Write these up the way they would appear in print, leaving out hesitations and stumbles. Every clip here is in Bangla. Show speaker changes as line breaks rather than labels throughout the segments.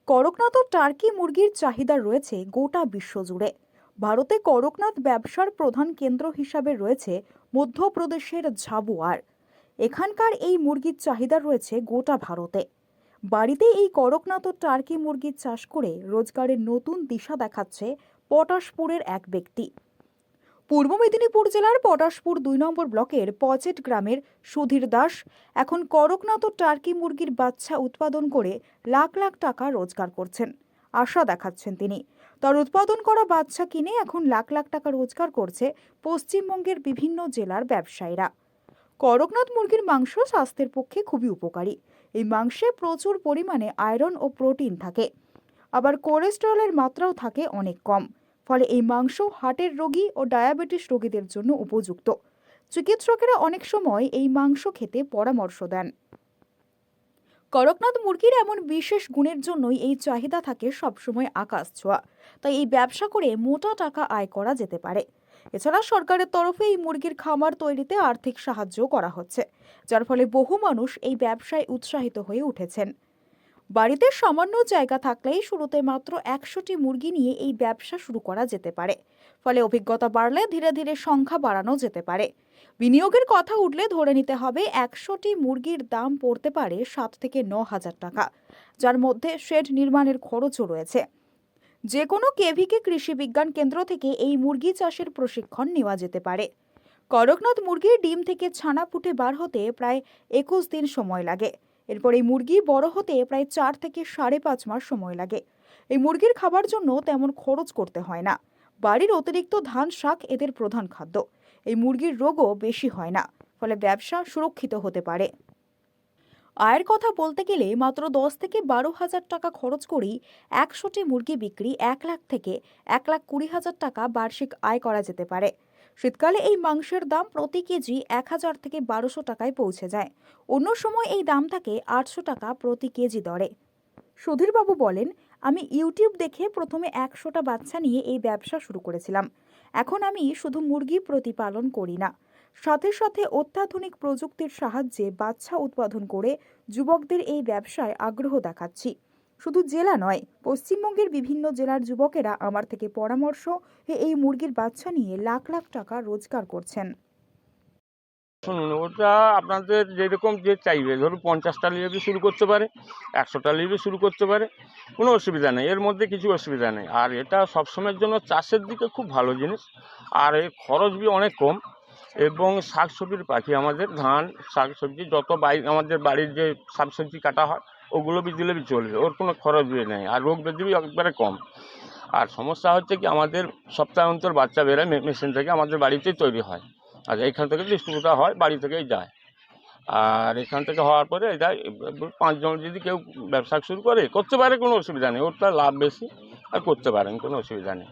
করকনাথ ও টার্কি মুরগির চাহিদা রয়েছে গোটা বিশ্বজুড়ে। ভারতে করকনাথ ব্যবসার প্রধান কেন্দ্র হিসাবে রয়েছে মধ্যপ্রদেশের ঝাবুয়ার। এখানকার এই মুরগির চাহিদা রয়েছে গোটা ভারতে। বাড়িতে এই করকনাথ ও টার্কি মুরগির চাষ করে রোজগারের নতুন দিশা দেখাচ্ছে পটাশপুরের এক ব্যক্তি। পূর্ব মেদিনীপুর জেলার পটাশপুর ২ নম্বর ব্লকের পচেট গ্রামের সুধীর দাস এখন করকনাথ ও টার্কি মুরগির বাচ্চা উৎপাদন করে লাখ লাখ টাকা রোজগার করছেন। আশা দেখাচ্ছেন তিনি। তার উৎপাদন করা বাচ্চা কিনে এখন লাখ লাখ টাকা রোজগার করছে পশ্চিমবঙ্গের বিভিন্ন জেলার ব্যবসায়ীরা। করকনাথ মুরগির মাংস স্বাস্থ্যের পক্ষে খুবই উপকারী। এই মাংসে প্রচুর পরিমাণে আয়রন ও প্রোটিন থাকে, আবার কোলেস্টেরলের মাত্রাও থাকে অনেক কম। ফলে এই মাংস হার্টের রোগী ও ডায়াবেটিস রোগীদের জন্য উপযুক্ত। চিকিৎসকেরা অনেক সময় এই মাংস খেতে পরামর্শ দেন। করকনাথ মুরগির এমন বিশেষ গুণের জন্যই এই চাহিদা থাকে সবসময় আকাশ ছোঁয়া। তাই এই ব্যবসা করে মোটা টাকা আয় করা যেতে পারে। এছাড়া সরকারের তরফে এই মুরগির খামার তৈরিতে আর্থিক সাহায্য করা হচ্ছে, যার ফলে বহু মানুষ এই ব্যবসায় উৎসাহিত হয়ে উঠেছেন। বাড়িতে সামান্য জায়গা থাকলেই শুরুতে মাত্র ১০০টি মুরগি নিয়ে এই ব্যবসা শুরু করা যেতে পারে। ফলে অভিজ্ঞতা বাড়লে ধীরে ধীরে সংখ্যা বাড়ানো যেতে পারে। বিনিয়োগের কথা উঠলে ধরে নিতে হবে ১০০টি মুরগির দাম পড়তে পারে ৭ থেকে ৯ হাজার টাকা, যার মধ্যে শেড নির্মাণের খরচও রয়েছে। যে কোনো কেভিকে কৃষি বিজ্ঞান কেন্দ্র থেকে এই মুরগি চাষের প্রশিক্ষণ নেওয়া যেতে পারে। করকনাথ মুরগির ডিম থেকে ছানা ফুটে বার হতে প্রায় ২১ দিন সময় লাগে। এরপর এই মুরগি বড় হতে প্রায় ৪ থেকে ৫.৫ মাস সময় লাগে। এই মুরগির খাবার জন্য তেমন খরচ করতে হয় না। বাড়ির অতিরিক্ত ধান শাক এদের প্রধান খাদ্য। এই মুরগির রোগও বেশি হয় না, ফলে ব্যবসা সুরক্ষিত হতে পারে। আয়ের কথা বলতে গেলে মাত্র ১০ থেকে ১২ হাজার টাকা খরচ করেই ১০০টি মুরগি বিক্রি ১ লাখ থেকে ১,২০,০০০ টাকা বার্ষিক আয় করা যেতে পারে। শীতকালে এই মাংসের দাম প্রতি কেজি ১,০০০ থেকে ১,২০০ টাকায় পৌঁছে যায়। অন্য সময় এই দাম থাকে ৮০০ টাকা প্রতি কেজি দরে। সুধীরবাবু বলেন, আমি ইউটিউব দেখে প্রথমে ১০০টা বাচ্চা নিয়ে এই ব্যবসা শুরু করেছিলাম। এখন আমি শুধু মুরগি প্রতিপালন করি না, সাথে সাথে অত্যাধুনিক প্রযুক্তির সাহায্যে বাচ্চা উৎপাদন করে যুবকদের এই ব্যবসায় আগ্রহ দেখাচ্ছি। শুধু জেলা নয়, পশ্চিমবঙ্গের বিভিন্ন জেলার যুবকেরা আমার থেকে পরামর্শ এই মুরগির বাচ্চা নিয়ে লাখ লাখ টাকা রোজগার করছেন।
শুনুন, ওটা আপনাদের যেরকম যে চাইবে, ধরুন 50টা নিয়ে শুরু করতে পারে, 100টা নিয়ে শুরু করতে পারে, কোনো অসুবিধা নেই, এর মধ্যে কিছু অসুবিধা নেই। আর এটা সবসময়ের জন্য চাষের দিকে খুব ভালো জিনিস। আর এর খরচ বি অনেক কম, এবং শাকসবজির পাখি আমাদের ধান শাকসবজি যত আমাদের বাড়ির যে শাকসবজি কাটা হয় ওগুলো দিলে চলবে, ওর কোনো খরচ বি নেই। আর রোগ ব্যাধি একবারে কম। আর সমস্যা হচ্ছে কি, আমাদের সপ্তাহ অন্তর বাচ্চা বেরোয় মেশিন থেকে, আমাদের বাড়িতেই তৈরি হয়। আচ্ছা, এখান থেকে ডিস্ট্রিবিউটার হয়, বাড়ি থেকেই যায়। আর এখান থেকে হওয়ার পরে এটা 5 জন যদি কেউ ব্যবসা শুরু করতে পারে, কোনো অসুবিধা নেই। ওটা লাভ বেশি, আর করতে পারেন, কোনো অসুবিধা নেই।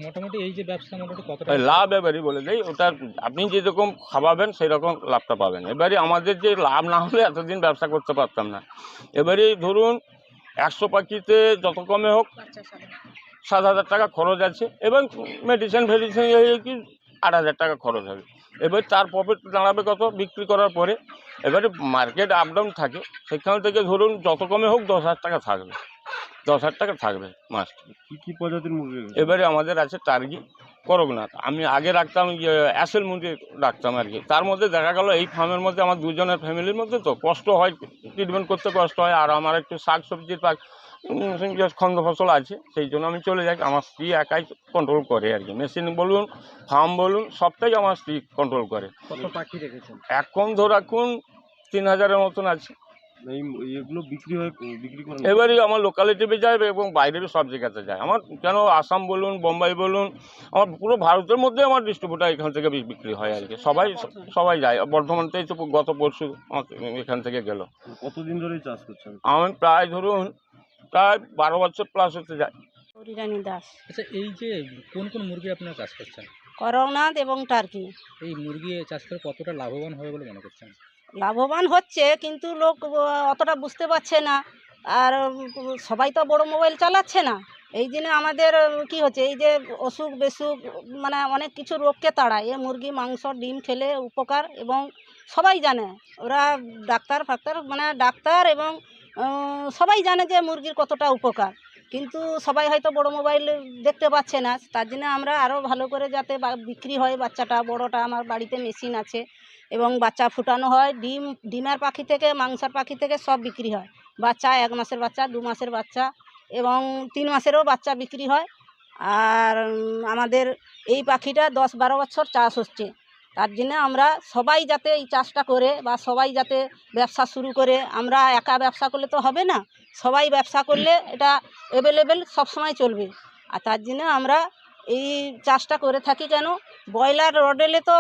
মোটামুটি এই যে ব্যবসা মোটামুটি কতটা
লাভ এবারই বলে দেয়, ওটা আপনি যেরকম খাওয়াবেন সেই রকম লাভটা পাবেন। এবারে আমাদের যে লাভ না হলে এতদিন ব্যবসা করতে পারতাম না। এবারে ধরুন 100 পাখিতে যত কমে হোক 7,000 টাকা খরচ আছে, এবং মেডিসিন কি 8,000 টাকা খরচ হবে। এবার তার প্রফিট দাঁড়াবে কত বিক্রি করার পরে। এবারে মার্কেট আপ ডাউন থাকে, সেখান থেকে ধরুন যত কমে হোক 10,000 টাকা থাকবে, 10,000 টাকা থাকবে মাস।
কি প্রজাতির মুরগি?
এবারে আমাদের আছে টার্কি, করকনাথ। আমি আগে রাখতাম অ্যাসেল মুরগি রাখতাম আর কি। তার মধ্যে দেখা গেল এই ফার্মের মধ্যে আমার দুজনের ফ্যামিলির মধ্যে তো কষ্ট হয়, ট্রিটমেন্ট করতে কষ্ট হয়। আর আমার একটু শাক সবজির খন্দ ফসল আছে, সেই জন্য আমি চলে যাই। আমার স্ত্রী একাই কন্ট্রোল করে আর কি। মেশিন বলুন, ফার্ম বলুন, সবটাই আমার স্ত্রী কন্ট্রোল করে।
কত পাখি রেখেছেন?
এখন ধরে রাখুন 3,000-এর মতন আছে।
এগুলো বিক্রি করেন?
এবারে আমার লোকালিটিতে যায় এবং বাইরেরও সব জায়গাতে যায়। আমার কেন আসাম বলুন, বোম্বাই বলুন, আমার পুরো ভারতের মধ্যে আমার ডিস্ট্রিবিউটার এখান থেকে বিক্রি হয় আর কি। সবাই যায়। বর্ধমানতেই তো গত পরশু এখান থেকে গেল।
কতদিন ধরে চাষ করছেন?
আমি প্রায় ধরুন 12 বছর প্লাস হতে যায়।
রানী দাস।
আচ্ছা, এই যে কোন কোন মুরগি আপনারা চাষ করছেন?
করকনাথ এবং টার্কি।
এই মুরগি চাষ করে কতটা লাভবান হবে বলে মনে করছেন?
লাভবান হচ্ছে, কিন্তু লোক অতটা বুঝতে পারছে না। আর সবাই তো বড় মোবাইল চালাচ্ছে না। এই জন্য আমাদের কি হচ্ছে, এই যে অসুখ বেসুখ মানে অনেক কিছু রোগকে তাড়ায়। এই মুরগি মাংস ডিম খেলে উপকার, এবং সবাই জানে। ওরা ডাক্তার এবং সবাই জানে যে মুরগির কতটা উপকার, কিন্তু সবাই হয়তো বড় মোবাইল দেখতে পাচ্ছে না। তার জন্য আমরা আরও ভালো করে যাতে বিক্রি হয় বাচ্চাটা বড়টা, আমার বাড়িতে মেশিন আছে এবং বাচ্চা ফুটানো হয়, ডিমের পাখি থেকে মাংসের পাখি থেকে সব বিক্রি হয়। বাচ্চা 1 মাসের বাচ্চা, 2 মাসের বাচ্চা এবং 3 মাসেরও বাচ্চা বিক্রি হয়। আর আমাদের এই পাখিটা 10-12 বছর চাষ হচ্ছে। তার জন্য আমরা সবাই যাতে এই চাষটা করে বা সবাই যাতে ব্যবসা শুরু করে, আমরা একা ব্যবসা করলে তো হবে না, সবাই ব্যবসা করলে এটা অ্যাভেলেবেল সবসময় চলবে। আর তার জন্য আমরা এই চাষটা করে থাকি। কেন, ব্রয়লার রডেলে তো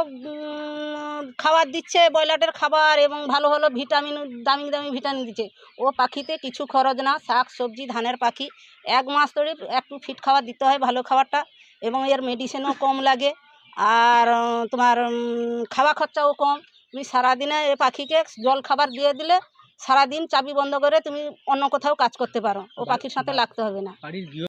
খাবার দিচ্ছে, ব্রয়লারের খাবার এবং ভালো ভালো ভিটামিন, দামি দামি ভিটামিন দিচ্ছে। ও পাখিতে কিছু খরচ না, শাক সবজি ধানের পাখি 1 মাস ধরে একটু ফিট খাবার দিতে হয়, ভালো খাবারটা, এবং এর মেডিসিনও কম লাগে। আর তোমার খাওয়া খরচাও কম। তুমি সারাদিনে এ পাখিকে জল খাবার দিয়ে দিলে সারাদিন চাবি বন্ধ করে তুমি অন্য কোথাও কাজ করতে পারো, ও পাখির সাথে লাগতে হবে না।
বাড়ির গৃহ